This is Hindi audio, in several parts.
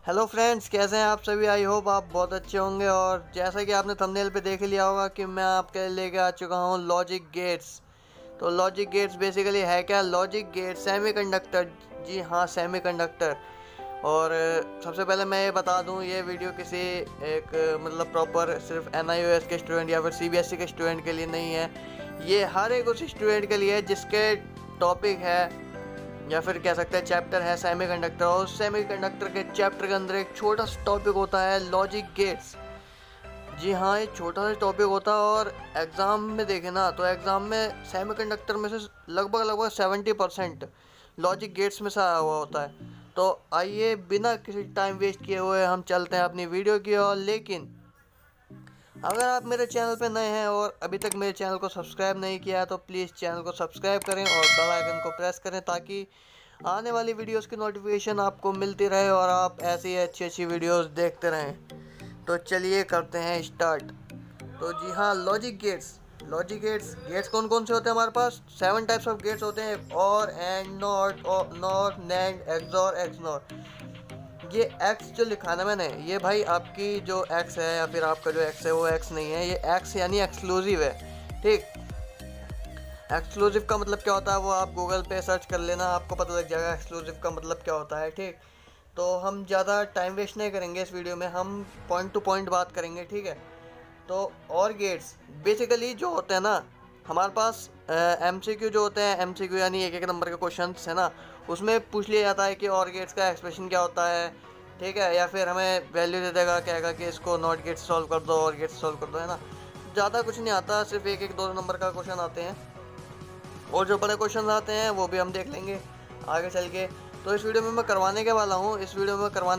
हेलो फ्रेंड्स, कैसे हैं आप सभी। आई होप आप बहुत अच्छे होंगे। और जैसा कि आपने थंबनेल पे देख लिया होगा कि मैं आपके लिए लेके आ चुका हूँ लॉजिक गेट्स। तो लॉजिक गेट्स बेसिकली है क्या? Logic gate semiconductor. जी हाँ, सेमीकंडक्टर। और सबसे पहले मैं ये बता दूँ, ये वीडियो किसी एक मतलब प्रॉपर सिर्फ NIOS के स्टूडेंट या फिर CBSE के स्टूडेंट के लिए नहीं है। ये हर एक उस स्टूडेंट के लिए है जिसके टॉपिक है या फिर कह सकते हैं चैप्टर है सेमीकंडक्टर। और उस सेमीकंडक्टर के चैप्टर के अंदर एक छोटा सा टॉपिक होता है लॉजिक गेट्स। जी हाँ, एक छोटा सा टॉपिक होता है। और एग्ज़ाम में देखें ना तो एग्ज़ाम में सेमीकंडक्टर में से लगभग 70% लॉजिक गेट्स में से आया हुआ होता है। तो आइए बिना किसी टाइम वेस्ट किए हुए हम चलते हैं अपनी वीडियो की ओर। लेकिन अगर आप मेरे चैनल पर नए हैं और अभी तक मेरे चैनल को सब्सक्राइब नहीं किया है तो प्लीज़ चैनल को सब्सक्राइब करें और बेल आइकन को प्रेस करें ताकि आने वाली वीडियोस की नोटिफिकेशन आपको मिलती रहे और आप ऐसी अच्छी अच्छी वीडियोस देखते रहें। तो चलिए करते हैं स्टार्ट। तो जी हाँ, logic gates. Logic gates gates कौन कौन से होते हैं हमारे पास? 7 टाइप्स ऑफ गेट्स होते हैं। और and, not, not, NAND, XOR, XNOR. ये एक्स जो लिखा है ना मैंने, ये भाई आपकी जो एक्स है या फिर आपका जो एक्स है वो एक्स नहीं है। ये एक्स यानी एक्सक्लूसिव है। ठीक, एक्सक्लूसिव का मतलब क्या होता है वो आप गूगल पे सर्च कर लेना, आपको पता लग जाएगा एक्सक्लूसिव का मतलब क्या होता है। ठीक, तो हम ज़्यादा टाइम वेस्ट नहीं करेंगे इस वीडियो में, हम पॉइंट टू पॉइंट बात करेंगे। ठीक है, तो और गेट्स बेसिकली जो होते हैं ना हमारे पास MCQ जो होते हैं, MCQ यानी एक एक नंबर के क्वेश्चन है ना, उसमें पूछ लिया जाता है कि और गेट्स का एक्सप्रेशन क्या होता है। ठीक है, या फिर हमें वैल्यू दे देगा, कहेगा कि इसको नॉट गेट सॉल्व कर दो और गेट सॉल्व कर दो, है ना। ज़्यादा कुछ नहीं आता, सिर्फ एक एक दो नंबर का क्वेश्चन आते हैं। और जो बड़े क्वेश्चन आते हैं वो भी हम देख लेंगे आगे चल के। तो इस वीडियो में मैं करवाने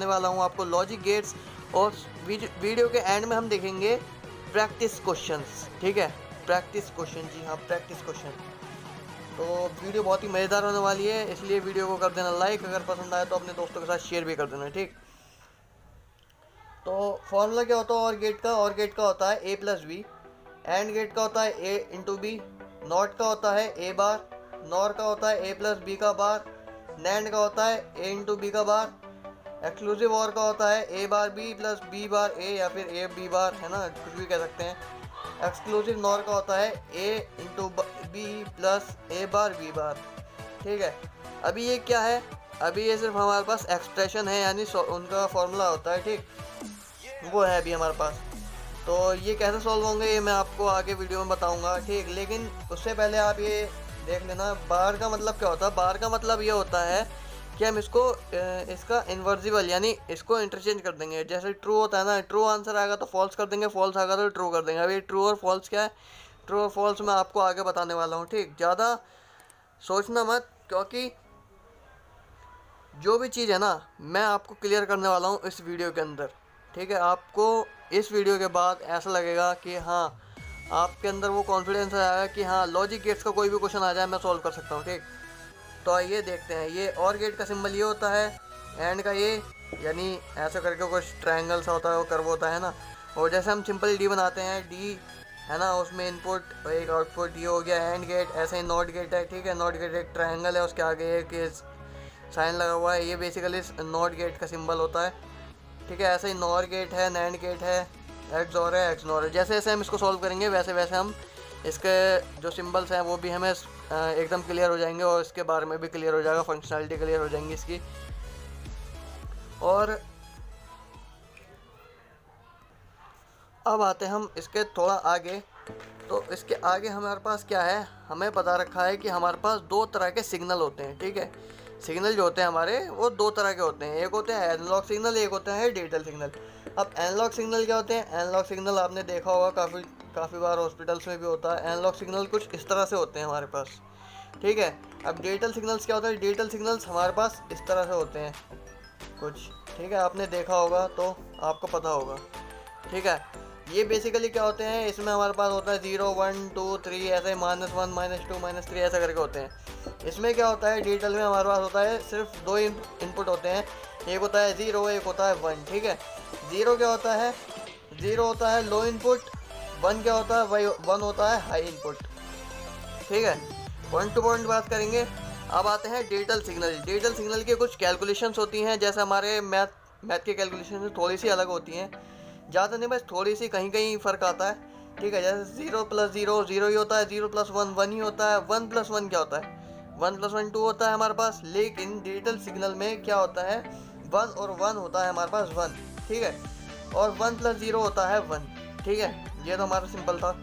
वाला हूँ आपको लॉजिक गेट्स। और वीडियो के एंड में हम देखेंगे प्रैक्टिस क्वेश्चंस। ठीक है, प्रैक्टिस क्वेश्चन। जी हाँ, प्रैक्टिस क्वेश्चन। तो वीडियो बहुत ही मज़ेदार होने वाली है, इसलिए वीडियो को कर देना लाइक। अगर पसंद आए तो अपने दोस्तों के साथ शेयर भी कर देना। ठीक, तो फॉर्मूला क्या होता है और गेट का? और गेट का होता है A+B। एंड गेट का होता है A × B। नॉट का होता है A बार। नॉर का होता है A+B का बार। नैंड का होता है A × B का बार। एक्सक्लूसिव और का होता है A bar B + B bar A या फिर A B बार, है ना, कुछ भी कह सकते हैं। एक्सक्लूसिव नॉर का होता है A × B + A bar B बार। ठीक है, अभी ये क्या है? अभी ये सिर्फ हमारे पास एक्सप्रेशन है, यानी उनका फॉर्मूला होता है। ठीक, वो है अभी हमारे पास। तो ये कैसे सॉल्व होंगे ये मैं आपको आगे वीडियो में बताऊंगा। ठीक, लेकिन उससे पहले आप ये देख लेना बार का मतलब क्या होता है। बार का मतलब ये होता है कि हम इसको इसका इन्वर्सिबल यानी इसको इंटरचेंज कर देंगे। जैसे ट्रू होता है ना, ट्रू आंसर आएगा तो फॉल्स कर देंगे, फॉल्स आएगा तो ट्रू कर देंगे। अभी ट्रू और फॉल्स क्या है, ट्रू और फॉल्स मैं आपको आगे बताने वाला हूँ। ठीक, ज़्यादा सोचना मत, क्योंकि जो भी चीज़ है ना मैं आपको क्लियर करने वाला हूँ इस वीडियो के अंदर। ठीक है, आपको इस वीडियो के बाद ऐसा लगेगा कि हाँ, आपके अंदर वो कॉन्फिडेंस आएगा कि हाँ, लॉजिक गेट्स का कोई भी क्वेश्चन आ जाए मैं सॉल्व कर सकता हूँ। ठीक, तो आइए देखते हैं। ये और गेट का सिंबल ये होता है, एंड का ये यानी ऐसा करके कुछ ट्रायंगल सा होता है, वो कर्व होता है ना। और जैसे हम सिंपल डी बनाते हैं, डी है ना, उसमें इनपुट एक आउटपुट, ये हो गया एंड गेट। ऐसे ही नॉट गेट है। ठीक है, नॉट गेट एक ट्रायंगल है, उसके आगे एक साइन लगा हुआ है, ये बेसिकली नॉट गेट का सिंबल होता है। ठीक है, ऐसे ही नॉर गेट है, नैंड गेट है, एक्सॉर है, एक्सनॉर है। जैसे जैसे हम इसको सॉल्व करेंगे वैसे वैसे हम इसके जो सिंबल्स हैं वो भी हमें एकदम क्लियर हो जाएंगे और इसके बारे में भी क्लियर हो जाएगा, फंक्शनैलिटी क्लियर हो जाएंगी इसकी। और अब आते हैं हम इसके थोड़ा आगे। तो इसके आगे हमारे पास क्या है, हमें पता रखा है कि हमारे पास दो तरह के सिग्नल होते हैं। ठीक है, सिग्नल जो होते हैं हमारे वो दो तरह के होते हैं, एक होते हैं एनालॉग सिग्नल, एक होता है डिजिटल सिग्नल। अब एनालॉग सिग्नल क्या होते हैं? एनालॉग सिग्नल आपने देखा होगा काफ़ी बार हॉस्पिटल्स में भी होता है। एनालॉग सिग्नल कुछ इस तरह से होते हैं हमारे पास। ठीक है, अब डिजिटल सिग्नल्स क्या होता है? डिजिटल सिग्नल्स हमारे पास इस तरह से होते हैं कुछ। ठीक है, आपने देखा होगा तो आपको पता होगा। ठीक है, ये बेसिकली क्या होते हैं, इसमें हमारे पास होता है 0 1 2 3, ऐसे -1 -2 -3 ऐसा करके होते हैं। इसमें क्या होता है, डिजिटल में हमारे पास होता है सिर्फ दो इनपुट होते हैं, एक होता है 0, एक होता है 1। ठीक है, 0 क्या होता है? 0 होता है लो इनपुट, 1 क्या होता है? 1 होता है हाई इनपुट। ठीक है, पॉइंट टू पॉइंट बात करेंगे। अब आते हैं डिजिटल सिग्नल। डिजिटल सिग्नल की कुछ कैलकुलेशंस होती हैं, जैसे हमारे मैथ की कैलकुलेशन से थोड़ी सी अलग होती हैं, ज़्यादा नहीं, बस थोड़ी सी कहीं कहीं फ़र्क आता है। ठीक है, जैसे 0+0 0 ही होता है, 0+1 1 ही होता है, 1+1 क्या होता है, 1+1 2 होता है हमारे पास। लेकिन डिजिटल सिग्नल में क्या होता है, 1 और 1 होता है हमारे पास 1। ठीक है, और 1+0 होता है 1। ठीक है, ये तो हमारा सिंपल था।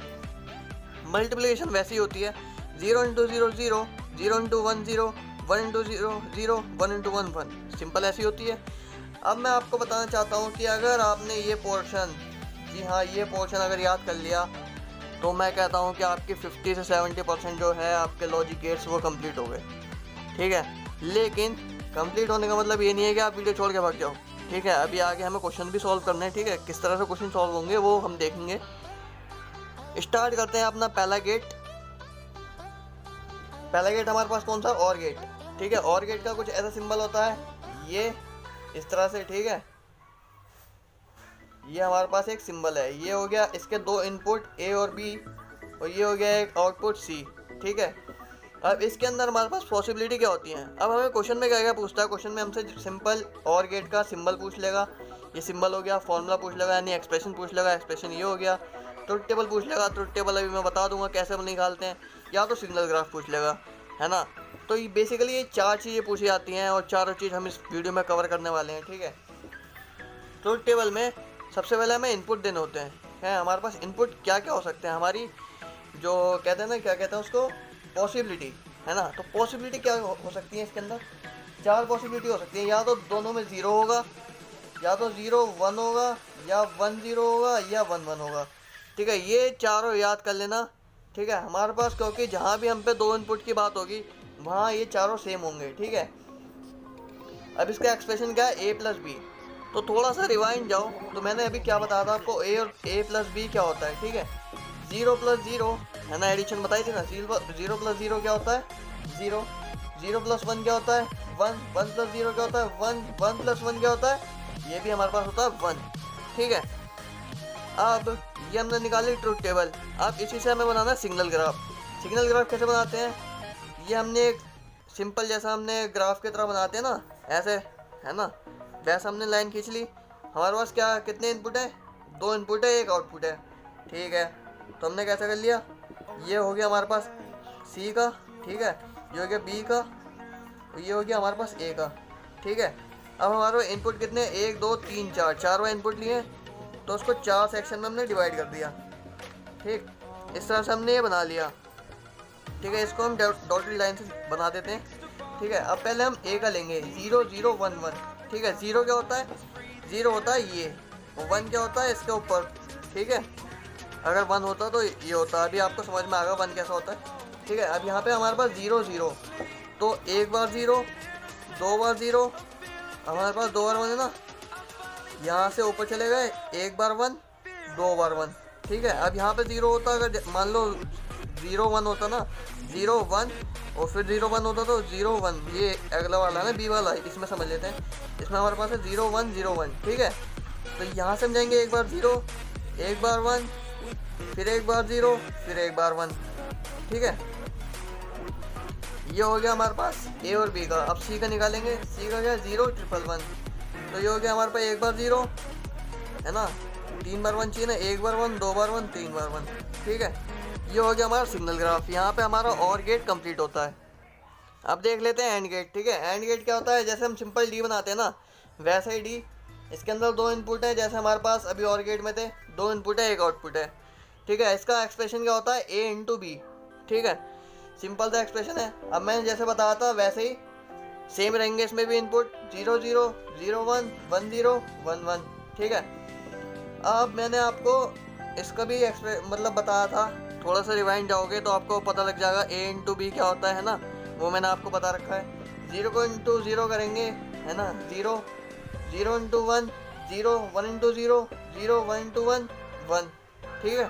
मल्टीप्लिकेशन वैसी होती है, 0 × 0 0, 0 × 1 0, 1 × 0 0, 1 × 1 1, सिंपल ऐसी होती है। अब मैं आपको बताना चाहता हूँ कि अगर आपने ये पोर्शन, जी हाँ ये पोर्शन अगर याद कर लिया, तो मैं कहता हूँ कि आपकी 50 से 70% जो है आपके लॉजिक गेट्स वो कंप्लीट हो गए। ठीक है, लेकिन कंप्लीट होने का मतलब ये नहीं है कि आप वीडियो छोड़ के भाग जाओ। ठीक है, अभी आगे हमें क्वेश्चन भी सॉल्व करने हैं। ठीक है, किस तरह से क्वेश्चन सॉल्व होंगे वो हम देखेंगे। स्टार्ट करते हैं अपना पहला गेट। पहला गेट हमारे पास कौन सा, और गेट। ठीक है, और गेट का कुछ ऐसा सिंबल होता है, ये इस तरह से। ठीक है, ये हमारे पास एक सिंबल है, ये हो गया इसके दो इनपुट ए और बी, और ये हो गया एक आउटपुट सी। ठीक है, अब इसके अंदर हमारे पास पॉसिबिलिटी क्या होती है। अब हमें क्वेश्चन में क्या क्या पूछता है, क्वेश्चन में हमसे सिंपल और गेट का सिंबल पूछ लेगा, ये सिंबल हो गया, फॉर्मूला पूछ लेगा यानी एक्सप्रेशन पूछ लेगा, एक्सप्रेशन ये हो गया, ट्रुथ टेबल पूछ लेगा, ट्रुथ टेबल अभी मैं बता दूंगा कैसे हम निकालते हैं, या तो सिग्नल ग्राफ पूछ लेगा, है ना। तो ये बेसिकली ये चार चीज़ें पूछी जाती हैं, और चारों चीज़ हम इस वीडियो में कवर करने वाले हैं। ठीक है, ट्रुथ टेबल में सबसे पहले हमें इनपुट देने होते हैं हमारे पास इनपुट क्या क्या हो सकते हैं, हमारी जो कहते हैं ना, क्या कहते हैं उसको, पॉसिबिलिटी, है ना। तो पॉसिबिलिटी क्या हो सकती है, इसके अंदर चार पॉसिबिलिटी हो सकती है, या तो दोनों में 0 होगा, या तो 0 1 होगा, या 1 0 होगा, या 1 1 होगा। ठीक है, ये चारों याद कर लेना। ठीक है, हमारे पास क्योंकि जहाँ भी हम पे दो इनपुट की बात होगी वहाँ ये चारों सेम होंगे। ठीक है, अब इसका एक्सप्रेशन क्या है, a+b। तो थोड़ा सा रिवाइंड जाओ, तो मैंने अभी क्या बताया था आपको, a और a+b क्या होता है। ठीक है, 0+0 है ना, एडिशन बताई थी ना, 0+0 क्या होता है, 0, 0+1 क्या होता है, 1, 1+0 क्या होता है, 1, 1+1 क्या होता है, ये भी हमारे पास होता है 1। ठीक है, अब ये हमने निकाली ट्रुथ टेबल। अब इसी से हमें बनाना है सिग्नल ग्राफ। सिग्नल ग्राफ कैसे बनाते हैं, ये हमने एक सिंपल जैसा हमने ग्राफ की तरह बनाते हैं ना, ऐसे, है ना, वैसे हमने लाइन खींच ली। हमारे पास क्या कितने इनपुट है, दो इनपुट है, एक आउटपुट है। ठीक है, तो हमने कैसे कर लिया, ये हो गया हमारे पास सी का, ठीक है, ये हो गया बी का, ये हो गया हमारे पास ए का। ठीक है, अब हमारे इनपुट कितने, 1 2 3 4, चारों इनपुट लिए, तो उसको 4 सेक्शन में हमने डिवाइड कर दिया। ठीक, इस तरह से हमने ये बना लिया। ठीक है, इसको हम डॉटेड लाइन से बना देते हैं। ठीक है, अब पहले हम ए का लेंगे, 0 0 1 1। ठीक है, 0 क्या होता है, 0 होता है ये, और 1 क्या होता है इसके ऊपर। ठीक है, अगर 1 होता तो ये होता, अभी आपको समझ में आ गया 1 कैसा होता है। ठीक है, अब यहाँ पे हमारे पास 0 0, तो एक बार 0, दो बार 0, हमारे पास 2 बार 1 है ना, यहाँ से ऊपर चले गए, एक बार 1, 2 बार 1। ठीक है, अब यहाँ पे 0 होता, अगर मान लो 0 1 होता ना, 0 1 और फिर 0 1 होता तो 0 1, ये अगला वाला है ना, बी वाला, इसमें समझ लेते हैं। इसमें हमारे पास है 0 1 0 1। ठीक है, तो यहाँ से हम जाएंगे, एक बार 0, एक बार 1, फिर एक बार 0, फिर एक बार 1। ठीक है, ये हो गया हमारे पास ए और बी का। अब सी का निकालेंगे, सी का क्या, 0 1 1 1, तो ये हो गया हमारे पास एक बार 0, है ना, 3 बार 1 चाहिए ना, एक बार 1, 2 बार 1, 3 बार 1। ठीक है, ये हो गया हमारा सिग्नल ग्राफ। यहाँ पे हमारा और गेट कंप्लीट होता है। अब देख लेते हैं एंड गेट। ठीक है, एंड गेट क्या होता है, जैसे हम सिंपल डी बनाते हैं ना, वैसे ही डी, इसके अंदर दो इनपुट है, जैसे हमारे पास अभी और गेट में थे, दो इनपुट है, एक आउटपुट है। ठीक है, इसका एक्सप्रेशन क्या होता है, a × b। ठीक है, सिंपल सा एक्सप्रेशन है। अब मैंने जैसे बताया था वैसे ही सेम रहेंगे, इसमें भी इनपुट 0 0 0 1 1 0 1 1। ठीक है, अब मैंने आपको इसका भी मतलब बताया था, थोड़ा सा रिवाइंड जाओगे तो आपको पता लग जाएगा a × b क्या होता है ना, वो मैंने आपको बता रखा है। 0 को × 0 करेंगे, है ना, 0 0 × 1 0, 1 × 0 0, 1 × 1 1। ठीक है,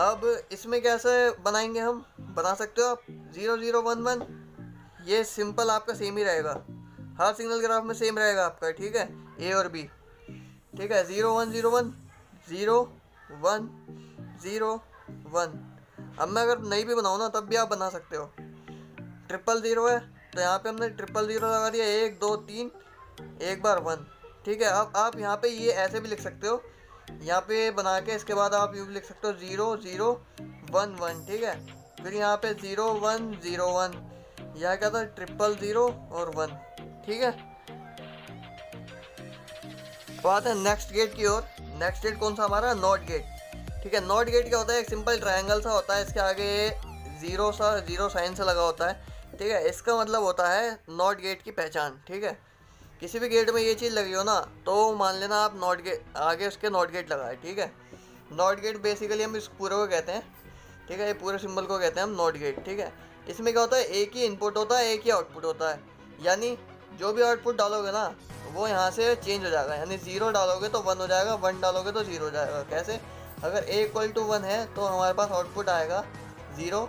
अब इसमें कैसे बनाएंगे, हम बना सकते हो आप, 0 0 1 1, ये सिंपल आपका सेम ही रहेगा, हर सिग्नल ग्राफ में सेम रहेगा आपका। ठीक है, ए और बी। ठीक है, 0 1 0 1 0 1 0 1। अब मैं अगर नहीं भी बनाऊँ ना तब भी आप बना सकते हो। 0 0 0 है, तो यहाँ पे हमने 0 0 0 लगा दिया, 1 2 3 एक बार 1। ठीक है, अब आप यहाँ पे ये ऐसे भी लिख सकते हो, यहाँ पे बना के इसके बाद आप यूँ भी लिख सकते हो 0 0 1 1। ठीक है, फिर यहाँ पे 0 1 0 1, यहाँ क्या था 0 0 और 1। ठीक है, अब आते हैं नेक्स्ट गेट की ओर। नेक्स्ट गेट कौन सा हमारा, नॉट गेट। ठीक है, नॉट गेट क्या होता है, एक सिंपल ट्रायंगल सा होता है, इसके आगे जीरो साइन से लगा होता है। ठीक है, इसका मतलब होता है नॉट गेट की पहचान। ठीक है, किसी भी गेट में ये चीज़ लगी हो ना, तो मान लेना आप नॉट गेट आगे उसके नॉट गेट लगाए। ठीक है, नॉट गेट बेसिकली हम इस पूरे को कहते हैं। ठीक है, ये पूरे सिंबल को कहते हैं हम नॉट गेट। ठीक है, इसमें क्या होता है, एक ही इनपुट होता है, एक ही आउटपुट होता है। यानी जो भी आउटपुट डालोगे ना वो यहाँ से चेंज हो जाएगा। यानी 0 डालोगे तो 1 हो जाएगा, 1 डालोगे तो 0 हो जाएगा। कैसे, अगर a = 1 है तो हमारे पास आउटपुट आएगा 0,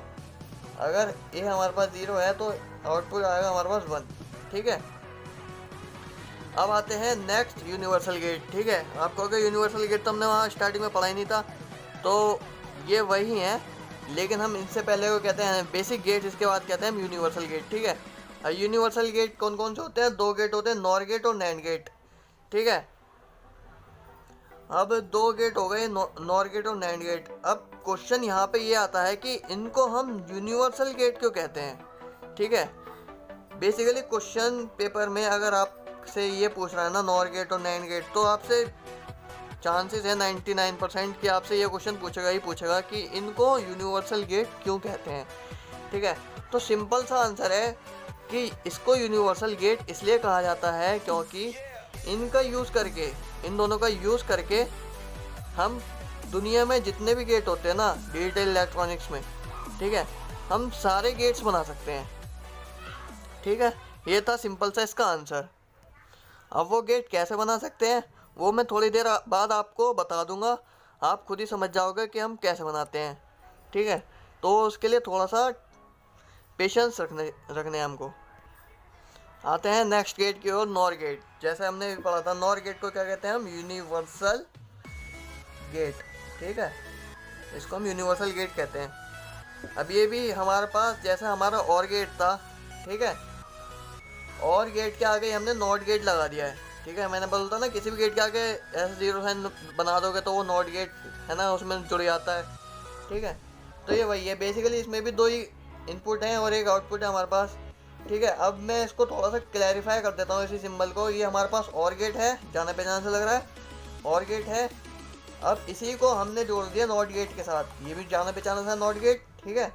अगर a हमारे पास 0 है तो आउटपुट आएगा हमारे पास 1। ठीक है, अब आते हैं नेक्स्ट यूनिवर्सल गेट। ठीक है, आपको अगर यूनिवर्सल गेट तो हमने वहाँ स्टार्टिंग में पढ़ा ही नहीं था, तो ये वही है, लेकिन हम इनसे पहले को कहते हैं बेसिक गेट, इसके बाद कहते हैं हम यूनिवर्सल गेट। ठीक है, यूनिवर्सल गेट कौन कौन से होते हैं, 2 गेट होते हैं, नॉर गेट और नैंड गेट। ठीक है, अब 2 गेट हो गए, नॉर गेट और नैंड गेट। अब क्वेश्चन यहाँ पे ये आता है कि इनको हम यूनिवर्सल गेट क्यों कहते हैं। ठीक है, बेसिकली क्वेश्चन पेपर में अगर आपसे ये पूछ रहा है ना नॉर गेट और नैंड गेट, तो आपसे चांसेस है 99% कि आपसे ये क्वेश्चन पूछेगा ही पूछेगा कि इनको यूनिवर्सल गेट क्यों कहते हैं। ठीक है, तो सिंपल सा आंसर है कि इसको यूनिवर्सल गेट इसलिए कहा जाता है क्योंकि इनका यूज़ करके, इन दोनों का यूज़ करके हम दुनिया में जितने भी गेट होते हैं ना डिजिटल इलेक्ट्रॉनिक्स में, ठीक है, हम सारे गेट्स बना सकते हैं। ठीक है, ये था सिंपल सा इसका आंसर। अब वो गेट कैसे बना सकते हैं वो मैं थोड़ी देर बाद आपको बता दूंगा, आप खुद ही समझ जाओगे कि हम कैसे बनाते हैं। ठीक है, तो उसके लिए थोड़ा सा पेशेंस रखने हमको। आते हैं नेक्स्ट गेट की ओर, नॉर गेट। जैसे हमने पढ़ा था, नॉर गेट को क्या कहते हैं हम, यूनिवर्सल गेट। ठीक है, इसको हम यूनिवर्सल गेट कहते हैं। अब ये भी हमारे पास जैसे हमारा और गेट था, ठीक है, और गेट के आगे हमने नॉट गेट लगा दिया है। ठीक है, मैंने बोलता ना किसी भी गेट के आगे ऐसे 0 साइन बना दोगे तो वो नॉट गेट है ना उसमें जुड़ जाता है। ठीक है, तो ये वही है बेसिकली, इसमें भी 2 ही इनपुट हैं और एक आउटपुट है हमारे पास। ठीक है, अब मैं इसको थोड़ा सा क्लैरिफाई कर देता हूँ इसी सिंबल को। ये हमारे पास और गेट है, जाने पहचान से लग रहा है और गेट है। अब इसी को हमने जोड़ दिया नॉट गेट के साथ, ये भी जाने पहचाना था नॉट गेट। ठीक है,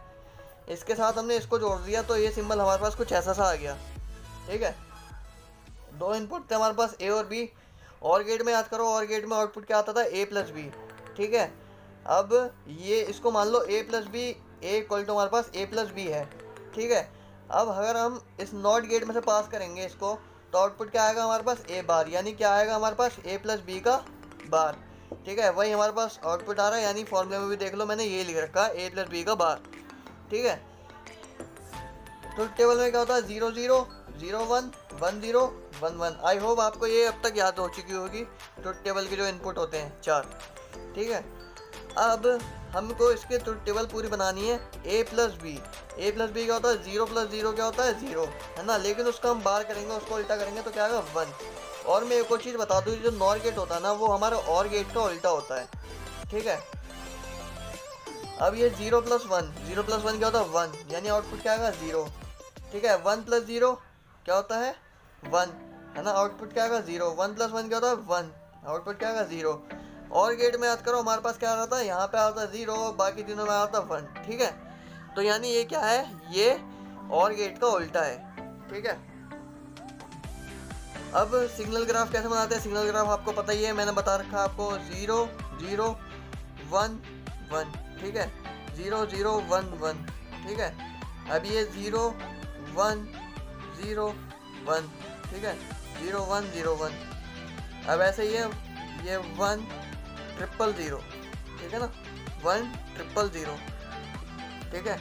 इसके साथ हमने इसको जोड़ दिया तो ये सिंबल हमारे पास कुछ ऐसा सा आ गया। ठीक है, 2 इनपुट थे हमारे पास ए और बी। और गेट में याद करो, और गेट में आउटपुट क्या आता था, a + b। ठीक है, अब ये इसको मान लो a + b, a = हमारे पास a + b है। ठीक है, अब अगर हम इस नॉट गेट में से पास करेंगे इसको तो आउटपुट क्या आएगा हमारे पास a बार, यानी क्या आएगा हमारे पास a + b का बार। ठीक है, वही हमारे पास आउटपुट आ रहा है, यानी फॉर्मूले में भी देख लो मैंने ये लिख रखा है a + b का बार। ठीक है, तो टेबल में क्या होता है 0 0 0 1 1 0 1 1। आई होप आपको ये अब तक याद हो चुकी होगी ट्रुथ टेबल के जो इनपुट होते हैं 4। ठीक है, अब हमको इसके ट्रुथ टेबल पूरी बनानी है a + b। a + b क्या होता है, 0 + 0 क्या होता है 0, है ना, लेकिन उसका हम बार करेंगे, उसको उल्टा करेंगे तो क्या आएगा 1। और मैं एक और चीज़ बता दूँ, जो नॉर गेट होता है ना वो हमारा और गेट का उल्टा होता है। ठीक है, अब ये 0 + 1, 0 + 1 क्या होता है 1, यानी आउटपुट क्या आएगा 0। ठीक है, 1 + 0 क्या होता है 1, है ना, आउटपुट क्या आएगा 0। 1 + 1 क्या होता है 1, आउटपुट क्या आएगा 0। और गेट में याद करो हमारे पास क्या आ रहा था, यहाँ पे आता 0, बाकी तीनों में आता 1। ठीक है, तो यानी ये क्या है, ये और गेट का उल्टा है। ठीक है, अब सिग्नल ग्राफ कैसे बनाते हैं, सिग्नल ग्राफ आपको पता ही है, मैंने बता रखा है आपको, 0 0 1 1। ठीक है, 0 0 1 1। ठीक है, अब ये 0 1 0 1। ठीक है, 0 1 0 1। अब ऐसे ये 1 0 0। ठीक है ना, 1 0 0। ठीक है,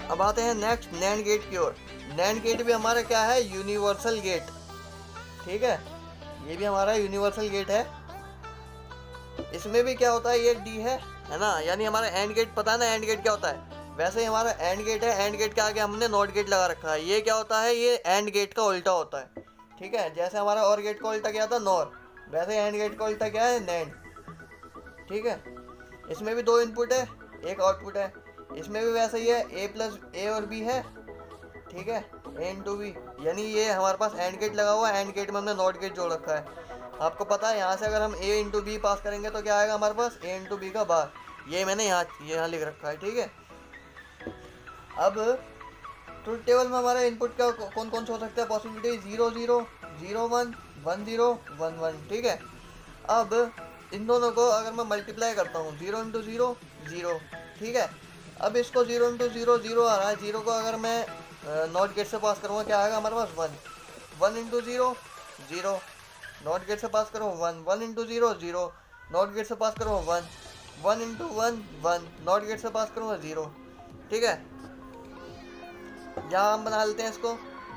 अब आते हैं नेक्स्ट नैंड गेट की ओर। नैंड गेट भी हमारा क्या है, यूनिवर्सल गेट। ठीक है, ये भी हमारा यूनिवर्सल गेट है। इसमें भी क्या होता है, ये D है ना, यानी हमारा एंड गेट पता है ना, एंड गेट क्या होता है, वैसे ही हमारा एंड गेट है, एंड गेट के आगे हमने नॉट गेट लगा रखा है। ये क्या होता है, ये एंड गेट का उल्टा होता है, ठीक है। जैसे हमारा और गेट का उल्टा क्या था, नॉर, वैसे एंड गेट का उल्टा क्या है, नैंड, ठीक है। इसमें भी दो इनपुट है, एक आउटपुट है। इसमें भी वैसे ही है, ए प्लस ए और बी है, ठीक है, ए इंटू बी। यानी ये हमारे पास एंड गेट लगा हुआ है, एंड गेट में हमने नॉट गेट जोड़ रखा है। आपको पता है यहाँ से अगर हम ए इंटू बी पास करेंगे तो क्या आएगा हमारे पास, ए इंटू बी का बार। ये मैंने यहाँ लिख रखा है, ठीक है। अब ट्रुथ टेबल में हमारे इनपुट का कौन कौन से हो सकता है पॉसिबिलिटी, 0 0 0 1 1 0 1 1, ठीक है। अब इन दोनों को अगर मैं मल्टीप्लाई करता हूँ, 0 इंटू 0 0, ठीक है। अब इसको 0 इंटू 0 0 आ रहा है, 0 को अगर मैं नॉट गेट से पास करूँगा क्या आएगा हमारे पास, 1 1 इंटू 0 0, नॉट गेट से पास करूँ 1 1 इंटू 0 0, नॉट गेट से पास करूँ 1 1 इंटू 1 1, नॉट गेट से पास करूँगा 0, ठीक है। यहाँ हम बना लेते हैं इसको,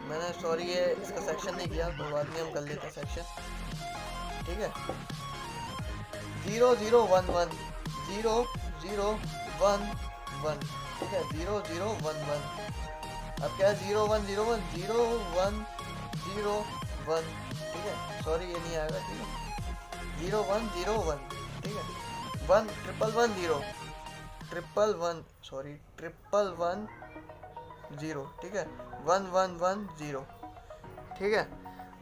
मैंने सॉरी ये इसका सेक्शन नहीं किया, कोई बात नहीं, हम कर लेते हैं सेक्शन, ठीक है। 0 0 1 1 0 0 1 1, ठीक है, 0 0 1 1। अब क्या है, 0 1 0 1 0 1 0 1, ठीक है, सॉरी ये नहीं आएगा, ठीक है, 0 1 0 1, ठीक है, 1 1 1 0 1 1 सॉरी 1 1 0, ठीक है, 1 1 1 0, ठीक है।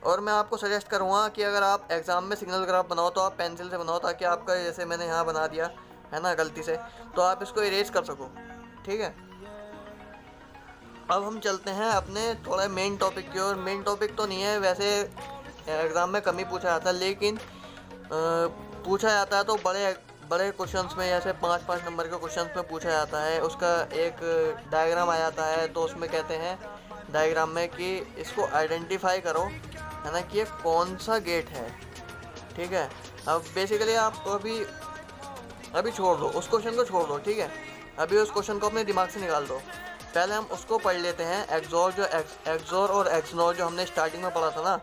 और मैं आपको सजेस्ट करूँगा कि अगर आप एग्ज़ाम में सिग्नल ग्राफ बनाओ तो आप पेंसिल से बनाओ, ताकि आपका जैसे मैंने यहाँ बना दिया है ना गलती से, तो आप इसको इरेज कर सको, ठीक है। अब हम चलते हैं अपने थोड़ा मेन टॉपिक की ओर। मेन टॉपिक तो नहीं है, वैसे एग्ज़ाम में कम ही पूछा जाता है, लेकिन पूछा जाता है तो बड़े बड़े क्वेश्चंस में, जैसे 5-5 नंबर के क्वेश्चंस में पूछा जाता है। उसका एक डायग्राम आ जाता है, तो उसमें कहते हैं डायग्राम में कि इसको आइडेंटिफाई करो, है ना, कि ये कौन सा गेट है, ठीक है। अब बेसिकली आप तो अभी छोड़ दो उस क्वेश्चन को, छोड़ दो, ठीक है। अभी उस क्वेश्चन को अपने दिमाग से निकाल दो। पहले हम उसको पढ़ लेते हैं, एक्सोर और एक्सनोर जो हमने स्टार्टिंग में पढ़ा था ना,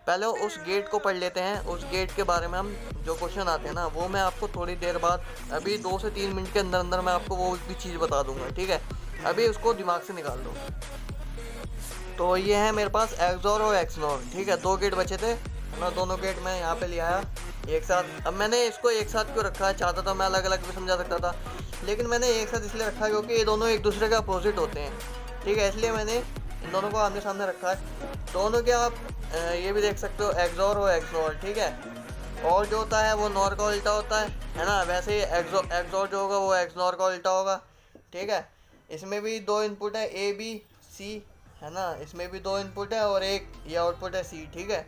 पहले उस गेट को पढ़ लेते हैं। उस गेट के बारे में हम जो क्वेश्चन आते हैं ना, वो मैं आपको थोड़ी देर बाद, अभी 2 से 3 मिनट के अंदर अंदर मैं आपको वो भी चीज़ बता दूंगा, ठीक है। अभी उसको दिमाग से निकाल दो। तो ये है मेरे पास एक्सोर और एक्सनोर, ठीक है, 2 गेट बचे थे, मैं दोनों गेट मैं यहाँ पे ले आया एक साथ। अब मैंने इसको एक साथ क्यों रखा है, चाहता था मैं अलग अलग भी समझा सकता था, लेकिन मैंने एक साथ इसलिए रखा है क्योंकि ये दोनों एक दूसरे के अपोजिट होते हैं, ठीक है, इसलिए मैंने इन दोनों को आमने सामने रखा है। दोनों के आप ये भी देख सकते हो, एक्सोर और एक्सनोर, ठीक है। और जो होता है वो नॉर का उल्टा होता है ना, वैसे ही एक्सोर जो होगा वो एक्सनोर का उल्टा होगा, ठीक है। इसमें भी 2 इनपुट है, ए बी सी, है ना, इसमें भी 2 इनपुट है और एक ये आउटपुट है सी, ठीक है।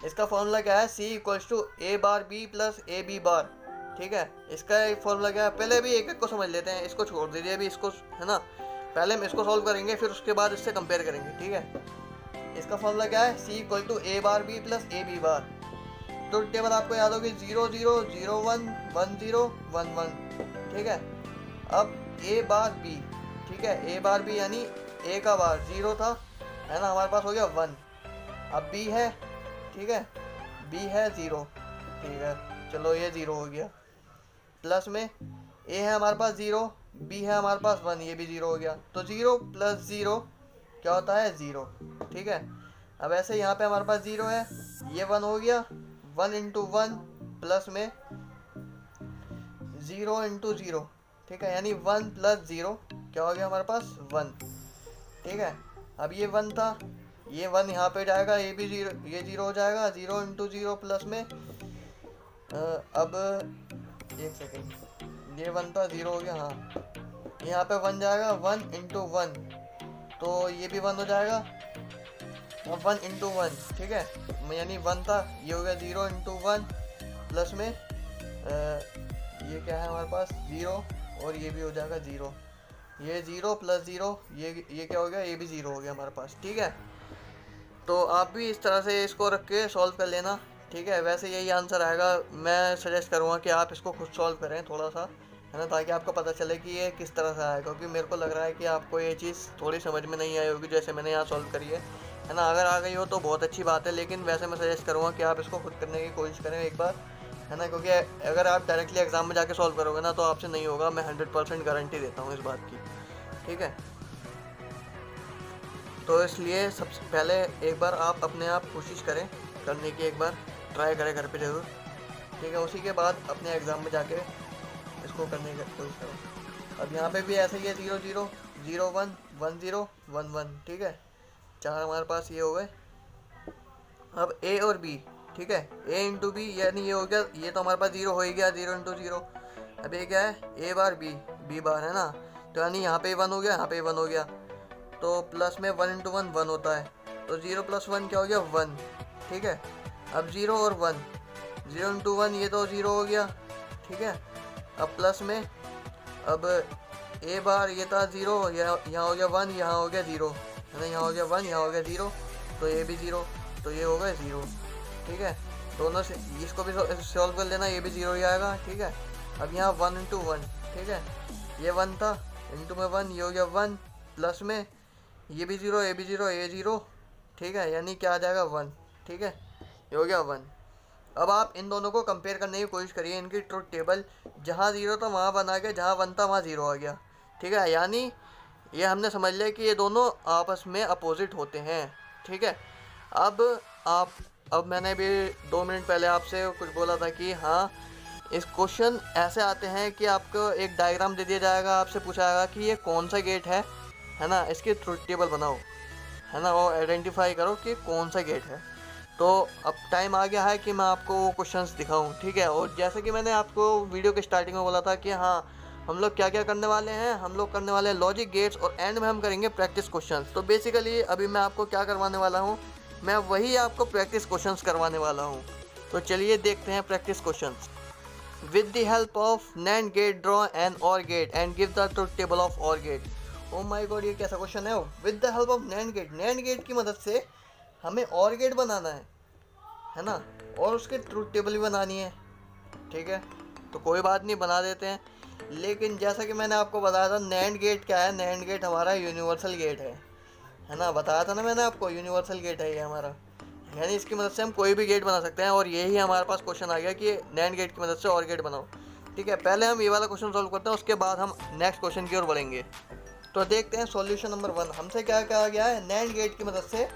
इसका फॉर्मूला क्या है, C equals to A bar B plus A B bar, ठीक है। इसका फॉर्मूला क्या है, पहले भी एक एक को समझ लेते हैं, इसको छोड़ दीजिए अभी इसको, है ना, पहले हम इसको सॉल्व करेंगे, फिर उसके बाद इससे कंपेयर करेंगे, ठीक है। इसका फॉर्मूला क्या है, C equal to A bar B plus A B bar. तो टेबल आपको याद होगी, 0 0 0 1 1 0 1 1, ठीक है। अब ए बार बी, ठीक है, ए बार बी यानी ए का बार 0 था, है ना, हमारे पास हो गया 1। अब बी है, ठीक है, बी है 0, ठीक है, चलो ये 0 हो गया। प्लस में ए है हमारे पास 0, बी है हमारे पास 1, ये भी 0 हो गया। तो 0 प्लस 0 क्या होता है, 0, ठीक है। अब ऐसे यहाँ पे हमारे पास 0 है, ये 1 हो गया, 1 इंटू 1 प्लस में 0 इंटू 0, ठीक है, यानी 1 प्लस 0 क्या हो गया हमारे पास, 1, ठीक है। अब ये 1 था, ये 1 यहाँ पे जाएगा, ये भी 0, ये 0 हो जाएगा, 0 इंटू 0 प्लस में अब एक सेकेंड, ये 1 था, 0 हो गया, हाँ, यहाँ पे 1 जाएगा, 1 इंटू 1, तो ये भी 1 हो जाएगा, अब 1 इंटू 1, ठीक है, यानी 1 था, ये हो गया 0 इंटू 1 प्लस में ये क्या है हमारे पास, 0, और ये भी हो जाएगा 0, ये 0 प्लस 0, ये क्या हो गया, ये भी 0 हो गया हमारे पास, ठीक है। तो आप भी इस तरह से इसको रख के सॉल्व कर लेना, ठीक है। वैसे यही आंसर आएगा, मैं सजेस्ट करूँगा कि आप इसको खुद सॉल्व करें थोड़ा सा, है ना, ताकि आपको पता चले कि ये किस तरह से आएगा, क्योंकि मेरे को लग रहा है कि आपको ये चीज़ थोड़ी समझ में नहीं आई होगी जैसे मैंने यहाँ सॉल्व करी है ना। अगर आ गई हो तो बहुत अच्छी बात है, लेकिन वैसे मैं सजेस्ट करूँगा कि आप इसको खुद करने की कोशिश करें एक बार, है ना, क्योंकि अगर आप डायरेक्टली एग्जाम में जाके सॉल्व करोगे ना तो आपसे नहीं होगा, मैं 100% गारंटी देता हूँ इस बात की। ठीक है, तो इसलिए सबसे पहले एक बार आप अपने आप कोशिश करें करने की, एक बार ट्राई करें घर पे ज़रूर। ठीक है, उसी के बाद अपने एग्ज़ाम में जाके इसको करने की कोशिश करो। अब यहाँ पे भी ऐसे ही है, 0 0 0 1 1 0 1 1। ठीक है, 4 हमारे पास ये हो गए। अब ए और बी, ठीक है, ए इंटू बी यानी ये हो गया, ये तो हमारे पास 0 हो ही गया, 0 इंटू 0। अब ये क्या है, ए बार बी, बी बार, है ना, तो यानी यहाँ पे 1 हो गया, यहाँ पे 1 हो गया, तो प्लस में 1 इंटू 1 1 होता है, तो 0 प्लस 1 क्या हो गया, 1। ठीक है, अब 0 और 1, 0 इंटू 1 ये तो 0 हो गया। ठीक है, अब प्लस में, अब ए बार ये था 0, यहाँ हो गया 1, यहाँ हो गया 0, है ना, यहाँ हो गया 1, यहाँ हो गया 0, तो ये भी 0, तो ये हो गया 0। ठीक है, दोनों से इसको भी सॉल्व कर लेना, ये भी 0 ही आएगा। ठीक है, अब यहाँ 1 इंटू 1, ठीक है, ये 1 था, इंटू में 1, ये हो गया 1, प्लस में ये भी 0, ये भी 0, ये 0। ठीक है, यानी क्या आ जाएगा, 1। ठीक है, ये हो गया 1। अब आप इन दोनों को कंपेयर करने की कोशिश करिए, इनकी ट्रुथ टेबल, जहाँ 0 था वहाँ 1 आ गया, जहाँ 1 था वहाँ 0 आ गया। ठीक है, यानी ये हमने समझ लिया कि ये दोनों आपस में अपोजिट होते हैं। ठीक है, अब मैंने भी 2 मिनट पहले आपसे कुछ बोला था कि हाँ, इस क्वेश्चन ऐसे आते हैं कि आपको एक डायग्राम दे दिया जाएगा, आपसे पूछा जाएगा कि ये कौन सा गेट है ना, इसकी ट्रुथ टेबल बनाओ, है ना, और आइडेंटिफाई करो कि कौन सा गेट है। तो अब टाइम आ गया है कि मैं आपको वो क्वेश्चंस दिखाऊं। ठीक है, और जैसे कि मैंने आपको वीडियो के स्टार्टिंग में बोला था कि हाँ, हम लोग क्या क्या करने वाले हैं, हम लोग करने वाले हैं लॉजिक गेट्स, और एंड में हम करेंगे प्रैक्टिस क्वेश्चंस। तो बेसिकली अभी मैं आपको क्या करवाने वाला हूँ, मैं वही आपको प्रैक्टिस क्वेश्चंस करवाने वाला हूँ। तो चलिए देखते हैं practice questions. With the help of NAND gate draw an OR gate and give the truth table of OR gate. Oh my God, ये कैसा क्वेश्चन है। With the help of NAND gate, NAND gate की मदद से हमें और गेट बनाना है ना, और उसकी ट्रुथ टेबल भी बनानी है। ठीक है, तो कोई बात नहीं, बना देते हैं। लेकिन जैसा कि मैंने आपको बताया था, नैंड गेट क्या है, नैंड गेट हमारा यूनिवर्सल गेट है ना, बताया था ना मैंने आपको, यूनिवर्सल गेट है ये हमारा, यानी इसकी मदद से हम कोई भी गेट बना सकते हैं। और यही हमारे पास क्वेश्चन आ गया कि नैंड गेट की मदद से और गेट बनाओ। ठीक है, पहले हम ये वाला क्वेश्चन सॉल्व करते हैं, उसके बाद हम नेक्स्ट क्वेश्चन की ओर बढ़ेंगे। तो देखते हैं सॉल्यूशन नंबर 1, हमसे क्या कहा गया है, नैंड गेट की मदद से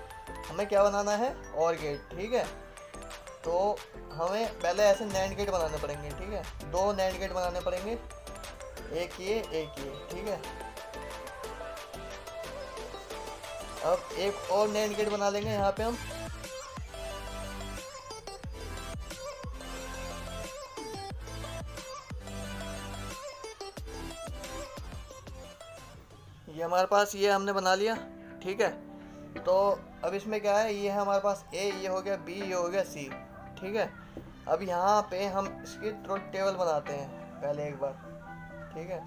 हमें क्या बनाना है, और गेट। ठीक है, तो हमें पहले ऐसे नैंड गेट बनाने पड़ेंगे। ठीक है, 2 नैंड गेट बनाने पड़ेंगे, एक ये एक ये। ठीक है, अब एक और नैंड गेट बना लेंगे यहाँ पे हम। ये हमारे पास ये हमने बना लिया। ठीक है, तो अब इसमें क्या है, ये है हमारे पास ए, ये हो गया बी, ये हो गया सी। ठीक है, अब यहाँ पे हम इसकी ट्रुथ टेबल बनाते हैं पहले एक बार। ठीक है,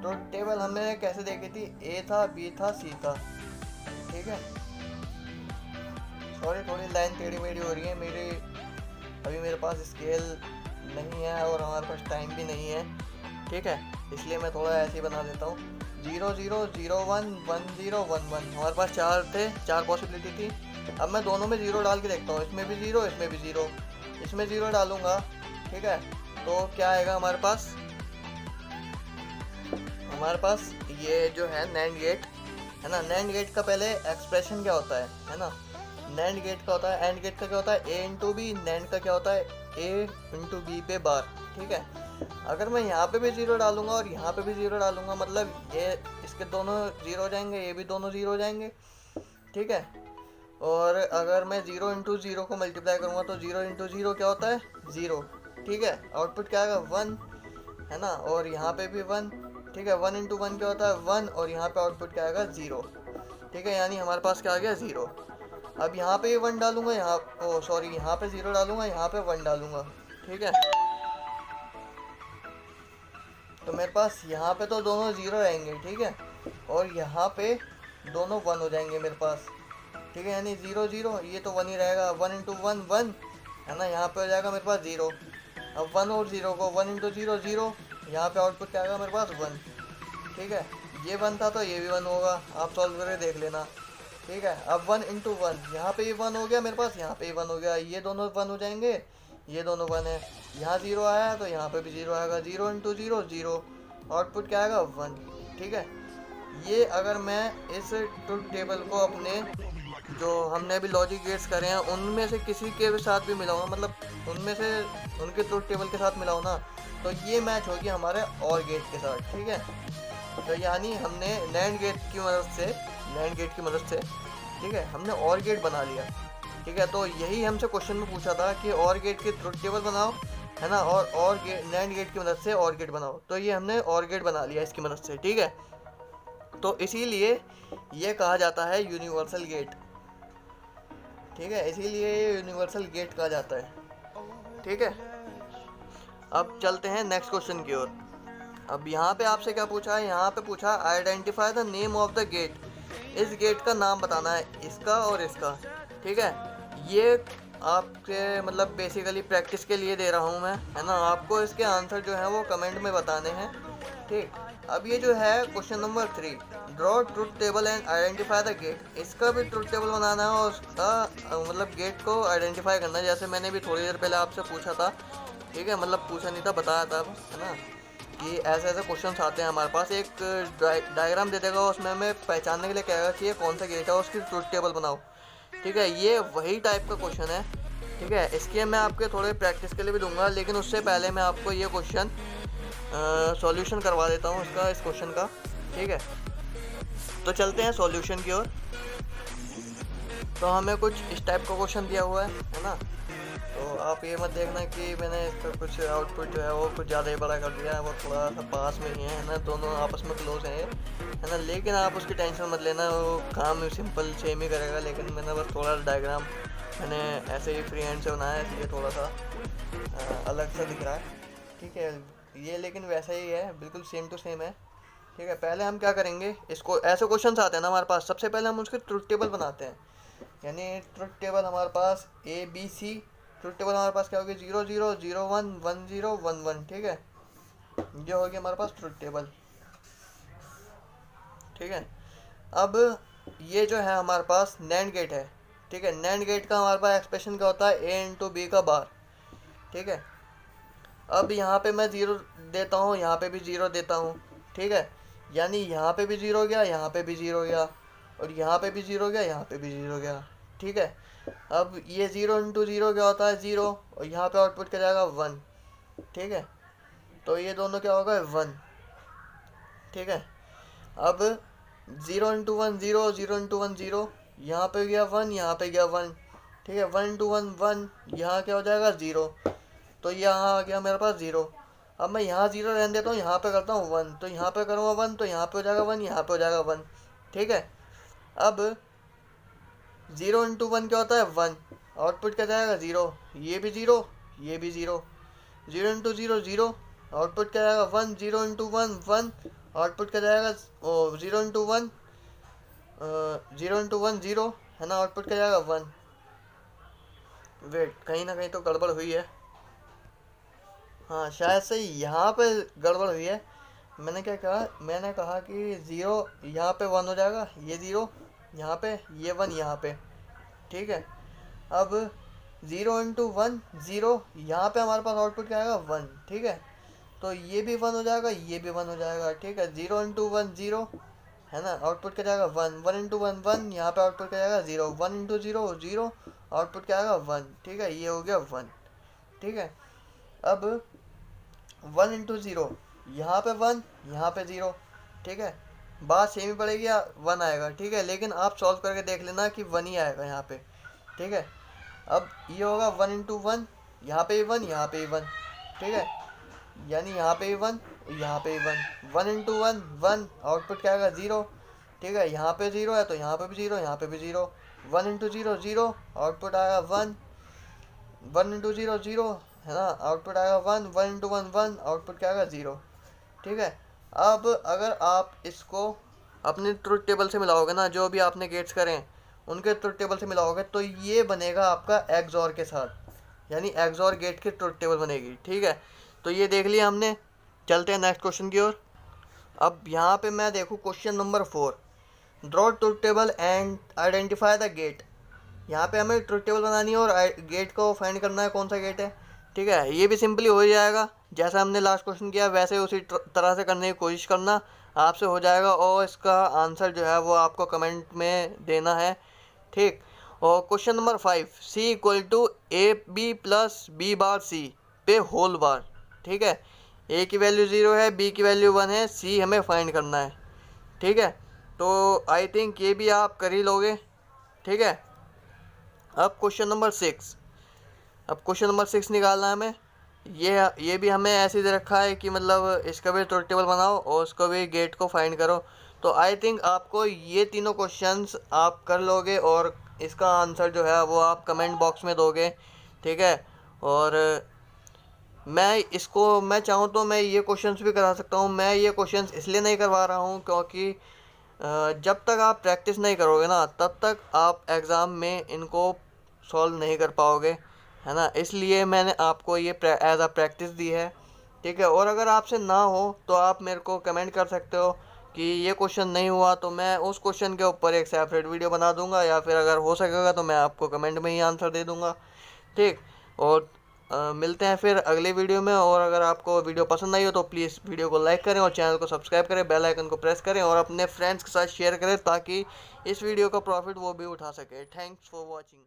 ट्रुथ टेबल हमने कैसे देखी थी, ए था, बी था, सी था। ठीक है, सॉरी थोड़ी लाइन टेढ़ी मेढ़ी हो रही है मेरी, अभी मेरे पास स्केल नहीं है और हमारे पास टाइम भी नहीं है। ठीक है, इसलिए मैं थोड़ा ऐसे ही बना देता हूँ। 0 0 0 1 1 0 1 1, हमारे पास 4 थे, 4 पॉसिबिलिटी थी। अब मैं दोनों में 0 डाल के देखता हूँ, इसमें भी 0, इसमें भी 0, इसमें 0 डालूंगा। ठीक है, तो क्या आएगा हमारे पास ये जो है नैंड गेट है ना, नैंड गेट का पहले एक्सप्रेशन क्या होता है ना, नैंड गेट का होता है, एंड गेट का क्या होता है, ए इंटू बी, नैंड का क्या होता है, ए इंटू बी पे बार। ठीक है, अगर मैं यहाँ पे भी 0 डालूंगा और यहाँ पे भी 0 डालूंगा, मतलब ये इसके दोनों 0 हो जाएंगे, ये भी दोनों 0 हो जाएंगे। ठीक है, और अगर मैं 0 इंटू 0 को मल्टीप्लाई करूँगा तो 0 इंटू 0 क्या होता है, 0। ठीक है, आउटपुट क्या आएगा, 1, है ना, और यहाँ पे भी 1। ठीक है, 1 इंटू 1 क्या होता है, 1, और यहाँ पे आउटपुट क्या आएगा, 0। ठीक है, यानी हमारे पास क्या आ गया, 0। अब यहाँ पे 1 डालूंगा, यहाँ पे 0 डालूंगा, यहाँ पे 1 डालूंगा। ठीक है, तो मेरे पास यहाँ पे तो दोनों 0 रहेंगे। ठीक है, और यहाँ पे दोनों 1 हो जाएंगे मेरे पास। ठीक है, यानी 0 0, ये तो 1 ही रहेगा, 1 इंटू 1 1, है ना, यहाँ पे हो जाएगा मेरे पास 0। अब 1 और 0 को 1 इंटू 0 0, यहाँ पे आउटपुट क्या आएगा मेरे पास, 1। ठीक है, ये 1 था तो ये भी 1 होगा, आप सॉल्व करके देख लेना। ठीक है, अब 1 इंटू 1, यहाँ पे भी 1 हो गया मेरे पास, यहाँ पे भी 1 हो गया, ये दोनों 1 हो जाएंगे, ये दोनों 1 है। यहाँ 0 आया तो यहाँ पे भी 0 आएगा। 0 इंटू 0 0, आउटपुट क्या आएगा 1। ठीक है, ये अगर मैं इस ट्रुथ टेबल को अपने जो हमने अभी लॉजिक गेट्स करे हैं उनमें से किसी के साथ भी मिलाऊंगा, मतलब उनमें से उनके ट्रुथ टेबल के साथ मिलाऊँ ना, तो ये मैच होगी हमारे और गेट के साथ। ठीक है, तो यानी हमने नैंड गेट की मदद से ठीक है, हमने और गेट बना लिया। ठीक है, तो यही हमसे क्वेश्चन में पूछा था कि और गेट के ट्रुथ टेबल बनाओ, है ना, और गेट नैंड गेट की मदद से और गेट बनाओ। तो ये हमने और गेट बना लिया इसकी मदद से। ठीक है, तो इसीलिए ये कहा जाता है यूनिवर्सल गेट। ठीक है, इसीलिए ये यूनिवर्सल गेट कहा जाता है। ठीक है, अब चलते हैं नेक्स्ट क्वेश्चन की ओर। अब यहाँ पे आपसे क्या पूछा है, यहाँ पे पूछा identify the name of the gate. इस गेट का नाम बताना है, इसका और इसका। ठीक है, ये आपके मतलब बेसिकली प्रैक्टिस के लिए दे रहा हूँ मैं, है ना। आपको इसके आंसर जो है वो कमेंट में बताने हैं। ठीक, अब ये जो है question number 3, draw truth table and identify the gate. इसका भी ट्रुथ टेबल बनाना है और उसका मतलब गेट को आइडेंटिफाई करना है, जैसे मैंने भी थोड़ी देर पहले आपसे पूछा था। ठीक है, मतलब पूछा नहीं था, बताया था, है ना, कि ऐसे ऐसे क्वेश्चन आते हैं हमारे पास। एक डायग्राम दे देगा, उसमें हमें पहचानने के लिए कहेगा कि ये कौन सा गेट है, उसकी ट्रुथ टेबल बनाओ। ठीक है, ये वही टाइप का क्वेश्चन है। ठीक है, इसके मैं आपके थोड़े प्रैक्टिस के लिए भी दूंगा, लेकिन उससे पहले मैं आपको ये क्वेश्चन सॉल्यूशन करवा देता हूँ इसका, इस क्वेश्चन का। ठीक है, तो चलते हैं सॉल्यूशन की ओर। तो हमें कुछ इस टाइप का क्वेश्चन दिया हुआ है ना। तो आप ये मत देखना कि मैंने इसका कुछ आउटपुट जो है वो कुछ ज़्यादा ही बड़ा कर दिया है, वो थोड़ा सा पास में ही है ना, दोनों आपस में क्लोज हैं, है ना। लेकिन आप उसकी टेंशन मत लेना, वो काम सिंपल सेम ही करेगा। लेकिन मैंने बस थोड़ा डायग्राम मैंने ऐसे ही फ्री हैंड से बनाया है, इसलिए थोड़ा सा अलग सा दिख रहा है। ठीक है, ये लेकिन वैसा ही है, बिल्कुल सेम टू सेम है। ठीक है, पहले हम क्या करेंगे, इसको ऐसे क्वेश्चन आते हैं ना हमारे पास, सबसे पहले हम उसके ट्रुथ टेबल बनाते हैं। यानी ट्रुथ टेबल हमारे पास ABC, ट्रुथ टेबल हमारे पास क्या होगी, 0 0 0 1 1 0 1 1। ठीक है, ये होगी हमारे पास ट्रुथ टेबल। ठीक है, अब ये जो है हमारे पास नैंड गेट है। ठीक है, नैंड गेट का हमारे पास एक्सप्रेशन क्या होता है, A इंटू B का बार। ठीक है, अब यहाँ पे मैं 0 देता हूँ, यहाँ पे भी 0 देता हूँ। ठीक है, यानी यहाँ पे भी 0 गया, यहाँ पे भी 0 गया, और यहाँ पे भी 0 गया, यहाँ पे भी 0 गया। ठीक है, अब ये 0 इंटू 0 क्या होता है 0, और यहाँ पे आउटपुट क्या जाएगा 1। ठीक है, तो ये दोनों क्या होगा 1। ठीक है, अब 0 इंटू 1 0, 0 इंटू 1 0, यहाँ पे गया 1, यहाँ पे गया 1। ठीक है, 1 इंटू 1 1, यहाँ क्या हो जाएगा 0, तो यहाँ आ गया मेरे पास 0। अब मैं यहाँ 0 रहने देता हूँ, यहाँ पे करता हूँ 1, तो यहाँ पे करूँगा 1, तो यहाँ पे हो जाएगा 1, यहाँ पे हो जाएगा 1। ठीक है, अब 0 इंटू 1 क्या होता है 1, आउटपुट क्या जाएगा 0, ये भी 0, ये भी 0। 0 इंटू 0 0, आउटपुट क्या जाएगा 1, 0 इंटू 1 1, आउटपुट क्या जाएगा 0 इंटू 1 0 इंटू 1 0, है ना, आउटपुट क्या जाएगा 1। वेट, कहीं ना कहीं तो गड़बड़ हुई है। हाँ, शायद से यहाँ पे गड़बड़ हुई है। मैंने क्या कहा, मैंने कहा कि 0 यहाँ पे 1 हो जाएगा, ये 0 यहाँ पे, ये 1 यहाँ पे। ठीक है, अब 0 इंटू 1 0, यहाँ पे हमारे पास आउटपुट क्या आएगा 1। ठीक है, तो ये भी 1 हो जाएगा, ये भी 1 हो जाएगा। ठीक है, 0 इंटू 1 0, है ना, आउटपुट क्या जाएगा 1। 1 इंटू 1 1, यहाँ पे आउटपुट क्या जाएगा 0। 1 इंटू 0 0, आउटपुट क्या आएगा 1। ठीक है, ये हो गया 1। ठीक है, अब 1 इंटू 0, यहाँ पे 1, यहाँ पे 0। ठीक है, बात सेम ही पड़ेगी, 1 आएगा। ठीक है, लेकिन आप सॉल्व करके देख लेना कि 1 ही आएगा यहाँ पे। ठीक है, अब ये होगा 1 इंटू 1, यहाँ पे भी 1, यहाँ पे भी 1। ठीक है, यानी यहाँ पे भी 1, यहाँ पे भी 1। 1 इंटू 1 1, आउटपुट क्या आएगा 0। ठीक है, यहाँ पे 0 है तो यहाँ पे भी 0, यहाँ पे भी 0। 1 इंटू 0 0, आउटपुट आएगा 1। 1 इंटू 0 0, है ना, आउटपुट आएगा 1। 1 इंटू 1 1, आउटपुट क्या आएगा 0। ठीक है, अब अगर आप इसको अपने ट्रुथ टेबल से मिलाओगे ना, जो भी आपने गेट्स करें उनके ट्रुथ टेबल से मिलाओगे, तो ये बनेगा आपका एक्सऑर के साथ, यानी एक्सऑर गेट की ट्रुथ टेबल बनेगी। ठीक है, तो ये देख लिया हमने। चलते हैं नेक्स्ट क्वेश्चन की ओर। अब यहाँ पे मैं देखूँ question number 4, draw truth table and identify the gate. यहाँ पे हमें ट्रुथ टेबल बनानी है और गेट को फाइंड करना है, कौन सा गेट है। ठीक है, ये भी सिंपली हो जाएगा। जैसा हमने लास्ट क्वेश्चन किया वैसे उसी तरह से करने की कोशिश करना, आपसे हो जाएगा। और इसका आंसर जो है वो आपको कमेंट में देना है, ठीक। और question number 5, C equal to A B plus B bar C पे होल बार, ठीक है। ए की वैल्यू 0 है, बी की वैल्यू 1 है, सी हमें फाइंड करना है, ठीक है। तो आई थिंक ये भी आप कर ही लोगे, ठीक है। अब क्वेश्चन नंबर 6, अब क्वेश्चन नंबर 6 निकालना है हमें। ये भी हमें ऐसे दे रखा है कि मतलब इसका भी ट्रुथ टेबल बनाओ और उसको भी गेट को फाइंड करो। तो आई थिंक आपको ये तीनों क्वेश्चंस आप कर लोगे और इसका आंसर जो है वो आप कमेंट बॉक्स में दोगे, ठीक है। और मैं चाहूँ तो मैं ये क्वेश्चंस भी करा सकता हूँ। मैं ये क्वेश्चंस इसलिए नहीं करवा रहा हूँ क्योंकि जब तक आप प्रैक्टिस नहीं करोगे ना तब तक आप एग्ज़ाम में इनको सॉल्व नहीं कर पाओगे, है ना। इसलिए मैंने आपको ये एज अ प्रैक्टिस दी है, ठीक है। और अगर आपसे ना हो तो आप मेरे को कमेंट कर सकते हो कि ये क्वेश्चन नहीं हुआ, तो मैं उस क्वेश्चन के ऊपर एक सेपरेट वीडियो बना दूंगा, या फिर अगर हो सकेगा तो मैं आपको कमेंट में ही आंसर दे दूंगा, ठीक। और मिलते हैं फिर अगले वीडियो में। और अगर आपको वीडियो पसंद आई हो तो प्लीज़ वीडियो को लाइक करें और चैनल को सब्सक्राइब करें, बेल आइकन को प्रेस करें और अपने फ्रेंड्स के साथ शेयर करें ताकि इस वीडियो का प्रॉफिट वो भी उठा सके। Thanks for watching.